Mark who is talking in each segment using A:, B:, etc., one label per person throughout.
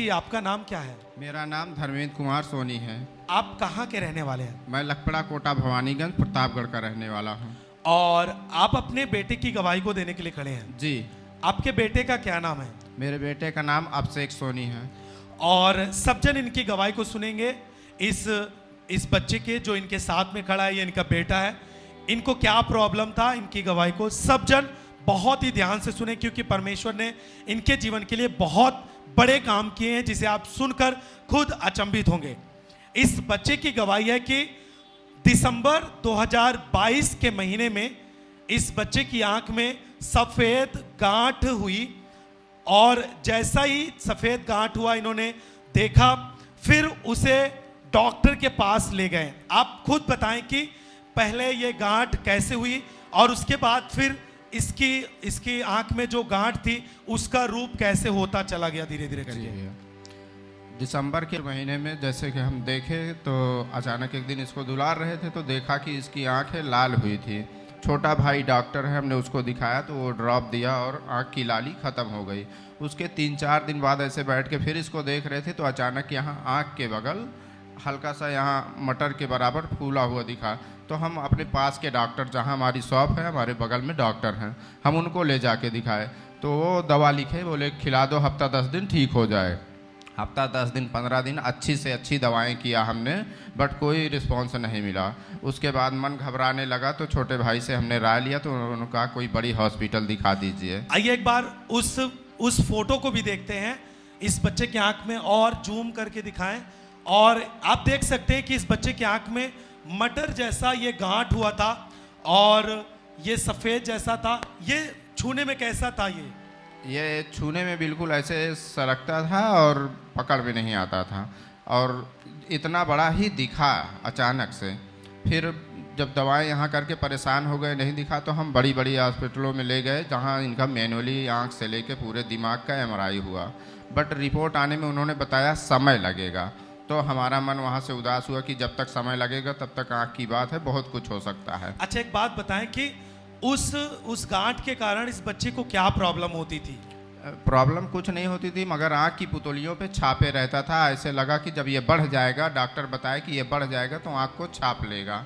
A: जी, आपका नाम क्या है?
B: मेरा नाम धर्मेंद्र कुमार सोनी है।
A: आप कहाँ के रहने वाले हैं?
B: मैं लखपड़ा कोटा भवानीगंज प्रतापगढ़ का रहने वाला हूँ।
A: और आप अपने बेटे की गवाही को देने के लिए खड़े हैं।
B: जी,
A: आपके बेटे का क्या नाम है?
B: मेरे बेटे का नाम अभिषेक सोनी है।
A: और सब जन इनकी गवाही को सुनेंगे। इस बच्चे के जो इनके साथ में खड़ा है, ये इनका बेटा है। इनको क्या प्रॉब्लम था, इनकी गवाही को सब जन बहुत ही ध्यान से सुने, क्योंकि परमेश्वर ने इनके जीवन के लिए बहुत बड़े काम किए हैं, जिसे आप सुनकर खुद अचंभित होंगे। इस बच्चे की गवाही है कि दिसंबर 2022 के महीने में इस बच्चे की आंख में सफेद गांठ हुई, और जैसा ही सफेद गांठ हुआ इन्होंने देखा, फिर उसे डॉक्टर के पास ले गए। आप खुद बताएं कि पहले ये गांठ कैसे हुई और उसके बाद फिर इसकी आंख में जो गांठ थी उसका रूप कैसे होता चला गया धीरे धीरे करके।
B: दिसंबर के महीने में जैसे कि हम देखे तो अचानक एक दिन इसको दुलार रहे थे तो देखा कि इसकी आंखें लाल हुई थी। छोटा भाई डॉक्टर है, हमने उसको दिखाया तो वो ड्रॉप दिया और आंख की लाली ख़त्म हो गई। उसके 3-4 दिन बाद ऐसे बैठ के फिर इसको देख रहे थे तो अचानक यहाँ आंख के बगल हल्का सा यहाँ मटर के बराबर फूला हुआ दिखा। तो हम अपने पास के डॉक्टर, जहाँ हमारी शॉप है, हमारे बगल में डॉक्टर हैं, हम उनको ले जाके दिखाए तो वो दवा लिखे, बोले खिला दो, हफ्ता 10 दिन ठीक हो जाए। हफ्ता 10 दिन 15 दिन अच्छी से अच्छी दवाएं किया हमने, बट कोई रिस्पॉन्स नहीं मिला। उसके बाद मन घबराने लगा तो छोटे भाई से हमने राय लिया तो उन्होंने कहा कोई बड़ी हॉस्पिटल दिखा दीजिए।
A: आइए एक बार उस फोटो को भी देखते हैं इस बच्चे की आंख में, और जूम करके दिखाएं। और आप देख सकते हैं कि इस बच्चे की आंख में मटर जैसा ये गांठ हुआ था और ये सफ़ेद जैसा था। ये छूने में कैसा था? ये
B: छूने में बिल्कुल ऐसे सरकता था और पकड़ में नहीं आता था, और इतना बड़ा ही दिखा अचानक से। फिर जब दवाएं यहाँ करके परेशान हो गए, नहीं दिखा, तो हम बड़ी बड़ी हॉस्पिटलों में ले गए जहाँ इनका मैनुअली आँख से लेके पूरे दिमाग का MRI हुआ, बट रिपोर्ट आने में उन्होंने बताया समय लगेगा। तो हमारा मन वहाँ से उदास हुआ कि जब तक समय लगेगा तब तक आँख की बात है, बहुत कुछ हो सकता है।
A: अच्छा, एक बात बताएं कि उस गांठ के कारण इस बच्चे को क्या प्रॉब्लम होती थी?
B: प्रॉब्लम कुछ नहीं होती थी, मगर आँख की पुतलियों पे छापे रहता था। ऐसे लगा कि जब ये बढ़ जाएगा, डॉक्टर बताए कि ये बढ़ जाएगा तो आँख को छाप लेगा,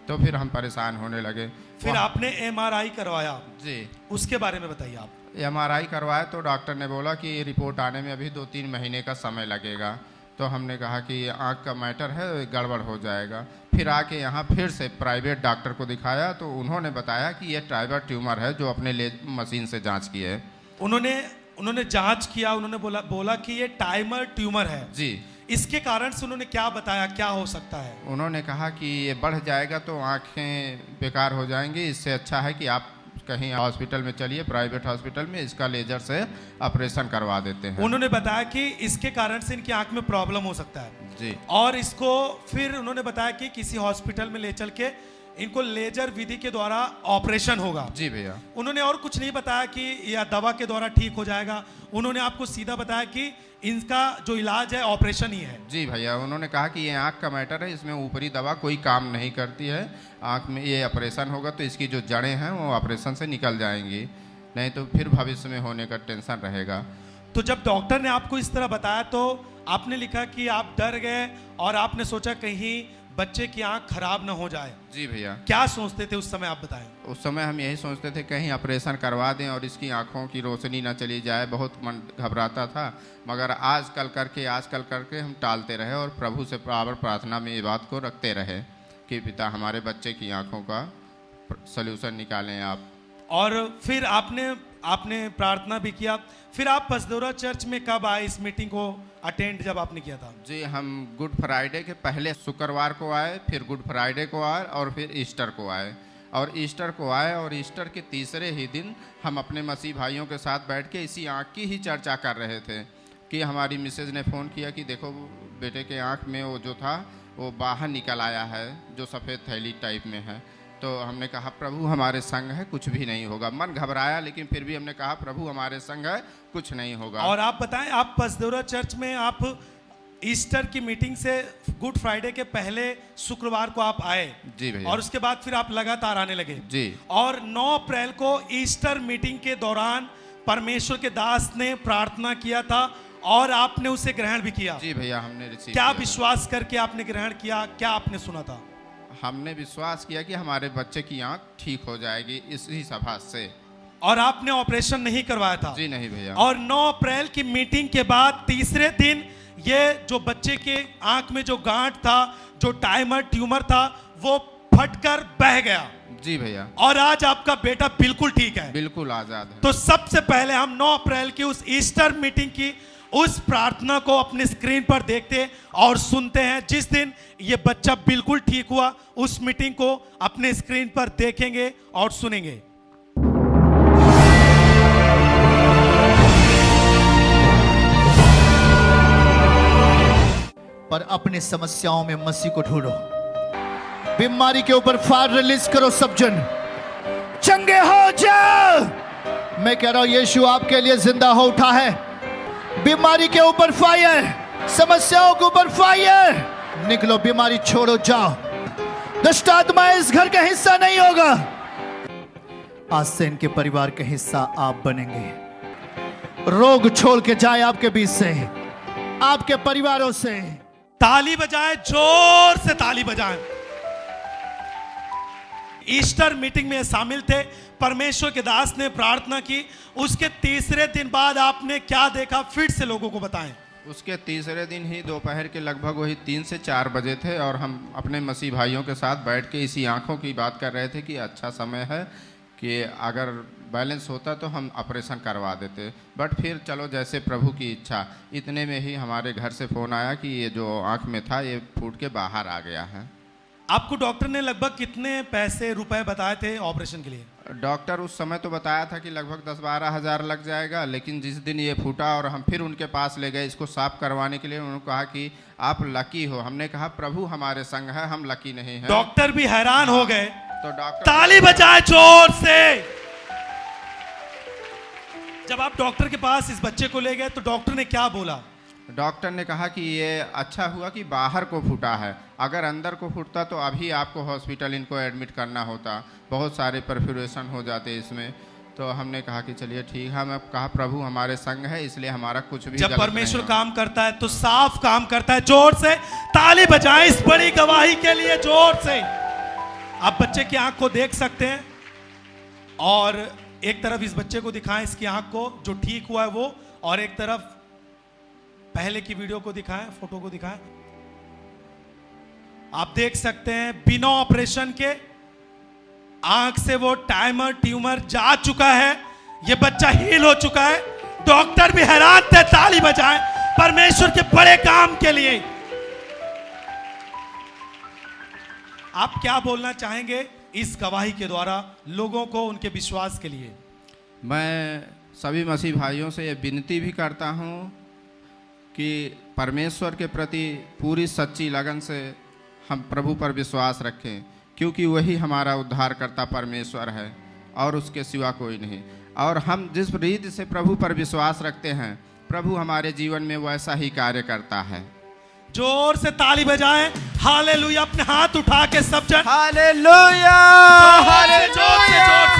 B: तो फिर हम परेशान होने लगे।
A: फिर आपने MRI करवाया?
B: जी,
A: उसके बारे में बताइए आप।
B: MRI करवाया तो डॉक्टर ने बोला कि रिपोर्ट आने में अभी 2-3 महीने का समय लगेगा। तो हमने कहा कि आँख का मैटर है, गड़बड़ हो जाएगा। फिर आके यहाँ फिर से प्राइवेट डॉक्टर को दिखाया तो उन्होंने बताया कि ये ट्राइबर ट्यूमर है, जो अपने मशीन से जांच की है।
A: उन्होंने जांच किया, उन्होंने बोला कि ये टाइमर ट्यूमर है।
B: जी।
A: इसके कारण से उन्होंने क्या बताया, क्या हो सकता है?
B: उन्होंने कहा कि ये बढ़ जाएगा तो आँखें बेकार हो जाएंगी, इससे अच्छा है कि आप कहीं हॉस्पिटल में चलिए, प्राइवेट हॉस्पिटल में, इसका लेजर से ऑपरेशन करवा देते हैं।
A: उन्होंने बताया कि इसके कारण से इनकी आंख में प्रॉब्लम हो सकता है।
B: जी।
A: और इसको फिर उन्होंने बताया कि किसी हॉस्पिटल में ले चल के इनको लेजर विधि के द्वारा ऑपरेशन होगा।
B: जी भैया।
A: उन्होंने और कुछ नहीं बताया कि या दवा के द्वारा ठीक हो जाएगा, उन्होंने आपको सीधा बताया कि इनका जो इलाज है ऑपरेशन ही है।
B: जी भैया, उन्होंने कहा कि ये आँख का मैटर है, इसमें ऊपरी दवा कोई काम नहीं करती है। आँख में ये ऑपरेशन होगा तो इसकी जो जड़ें हैं वो ऑपरेशन से निकल जाएंगी, नहीं तो फिर भविष्य में होने का टेंशन रहेगा।
A: तो जब डॉक्टर ने आपको इस तरह बताया तो आपने लिखा कि आप डर गए और आपने सोचा कहीं बच्चे की आंख खराब ना हो जाए।
B: जी भैया।
A: क्या सोचते थे उस समय, आप बताएं।
B: उस समय हम यही सोचते थे कहीं ऑपरेशन करवा दें और इसकी आंखों की रोशनी ना चली जाए, बहुत मन घबराता था। मगर आजकल करके हम टालते रहे और प्रभु से बराबर प्रार्थना में ये बात को रखते रहे कि पिता हमारे बच्चे की आंखों का सल्यूशन निकालें आप।
A: और फिर आपने प्रार्थना भी किया। फिर आप पसदौरा चर्च में कब आए इस मीटिंग को अटेंड जब आपने किया था?
B: जी, हम गुड फ्राइडे के पहले शुक्रवार को आए, फिर गुड फ्राइडे को आए और फिर ईस्टर को आए। और ईस्टर के तीसरे ही दिन हम अपने मसीह भाइयों के साथ बैठ के इसी आँख की ही चर्चा कर रहे थे कि हमारी मिसेज ने फ़ोन किया कि देखो बेटे के आँख में वो जो था वो बाहर निकल आया है, जो सफ़ेद थैली टाइप में है। तो हमने कहा प्रभु हमारे संग है, कुछ भी नहीं होगा। मन घबराया लेकिन फिर भी हमने कहा प्रभु हमारे संग है, कुछ नहीं होगा।
A: और आप बताएं, आप पसदौरा चर्च में आप ईस्टर की मीटिंग से गुड फ्राइडे के पहले शुक्रवार को आप आए।
B: जी भैया।
A: और उसके बाद फिर आप लगातार आने लगे।
B: जी।
A: और 9 अप्रैल को ईस्टर मीटिंग के दौरान परमेश्वर के दास ने प्रार्थना किया था और आपने उसे ग्रहण भी किया।
B: जी भैया, हमने रिसीव
A: क्या
B: किया था।
A: विश्वास करके आपने ग्रहण किया? क्या आपने सुना था?
B: हमने विश्वास किया कि हमारे बच्चे की आंख ठीक हो जाएगी इसी सभा से।
A: और आपने ऑपरेशन नहीं करवाया था?
B: जी नहीं भैया।
A: और 9 अप्रैल की मीटिंग के बाद तीसरे दिन ये जो बच्चे के आंख में जो गांठ था, जो टाइमर ट्यूमर था, वो फटकर बह गया।
B: जी भैया।
A: और आज आपका बेटा बिल्कुल ठीक है,
B: बिल्कुल आजाद है।
A: तो सबसे पहले हम 9 अप्रैल की उस ईस्टर मीटिंग की उस प्रार्थना को अपने स्क्रीन पर देखते और सुनते हैं। जिस दिन ये बच्चा बिल्कुल ठीक हुआ, उस मीटिंग को अपने स्क्रीन पर देखेंगे और सुनेंगे।
C: पर अपनी समस्याओं में मसीह को ढूंढो। बीमारी के ऊपर फायर रिलीज करो। सब जन चंगे हो जाओ। मैं कह रहा हूं यीशु आपके लिए जिंदा हो उठा है। बीमारी के ऊपर फायर, समस्याओं के ऊपर फायर। निकलो, बीमारी छोड़ो, जाओ। दुष्ट आत्मा इस घर का हिस्सा नहीं होगा। आज से इनके परिवार का हिस्सा आप बनेंगे। रोग छोड़ के जाए आपके बीच से, आपके परिवारों से।
A: ताली बजाएं, जोर से ताली बजाएं। ईस्टर मीटिंग में शामिल थे, परमेश्वर के दास ने प्रार्थना की। उसके तीसरे दिन बाद आपने क्या देखा, फिर से लोगों को बताएं।
B: उसके तीसरे दिन ही दोपहर के लगभग वही 3 से 4 बजे थे और हम अपने मसीह भाइयों के साथ बैठ के इसी आंखों की बात कर रहे थे कि अच्छा समय है कि अगर बैलेंस होता तो हम ऑपरेशन करवा देते, बट फिर चलो जैसे प्रभु की इच्छा। इतने में ही हमारे घर से फ़ोन आया कि ये जो आंख में था ये फूट के बाहर आ गया है।
A: आपको डॉक्टर ने लगभग कितने पैसे रुपए बताए थे ऑपरेशन के लिए?
B: डॉक्टर उस समय तो बताया था कि लगभग 10-12 हज़ार लग जाएगा, लेकिन जिस दिन ये फूटा और हम फिर उनके पास ले गए इसको साफ करवाने के लिए, उन्होंने कहा कि आप लकी हो। हमने कहा प्रभु हमारे संग है, हम लकी नहीं हैं।
A: डॉक्टर भी हैरान हो गए।
B: तो डॉक्टर
A: ताली बजाए जोर से। जब आप डॉक्टर के पास इस बच्चे को ले गए तो डॉक्टर ने क्या बोला?
B: डॉक्टर ने कहा कि ये अच्छा हुआ कि बाहर को फूटा है, अगर अंदर को फूटता तो अभी आपको हॉस्पिटल इनको एडमिट करना होता, बहुत सारे परफ्यूरेशन हो जाते इसमें। तो हमने कहा कि चलिए ठीक है। मैं कहा प्रभु हमारे संग है, इसलिए हमारा कुछ भी
A: जब
B: गलत
A: परमेश्वर
B: नहीं
A: काम करता है तो साफ काम करता है। जोर से ताली बजाएं इस बड़ी गवाही के लिए, जोर से। आप बच्चे की आंख को देख सकते हैं और एक तरफ इस बच्चे को दिखाएं, इसकी आंख को जो ठीक हुआ है वो, और एक तरफ पहले की वीडियो को दिखाएं, फोटो को दिखाएं। आप देख सकते हैं बिना ऑपरेशन के आंख से वो टाइमर ट्यूमर जा चुका है। ये बच्चा हील हो चुका है। डॉक्टर भी हैरान थे। ताली बजाएं परमेश्वर के बड़े काम के लिए। आप क्या बोलना चाहेंगे इस गवाही के द्वारा लोगों को, उनके विश्वास के लिए?
B: मैं सभी मसीह भाइयों से ये विनती भी करता हूँ कि परमेश्वर के प्रति पूरी सच्ची लगन से हम प्रभु पर विश्वास रखें, क्योंकि वही हमारा उद्धारकर्ता परमेश्वर है और उसके सिवा कोई नहीं। और हम जिस रीति से प्रभु पर विश्वास रखते हैं, प्रभु हमारे जीवन में वैसा ही कार्य करता है।
A: जोर से ताली बजाएं। हालेलुया। अपने हाथ उठा के सब जन
B: हालेलुया,
A: जोर से, जोर से, जोर से।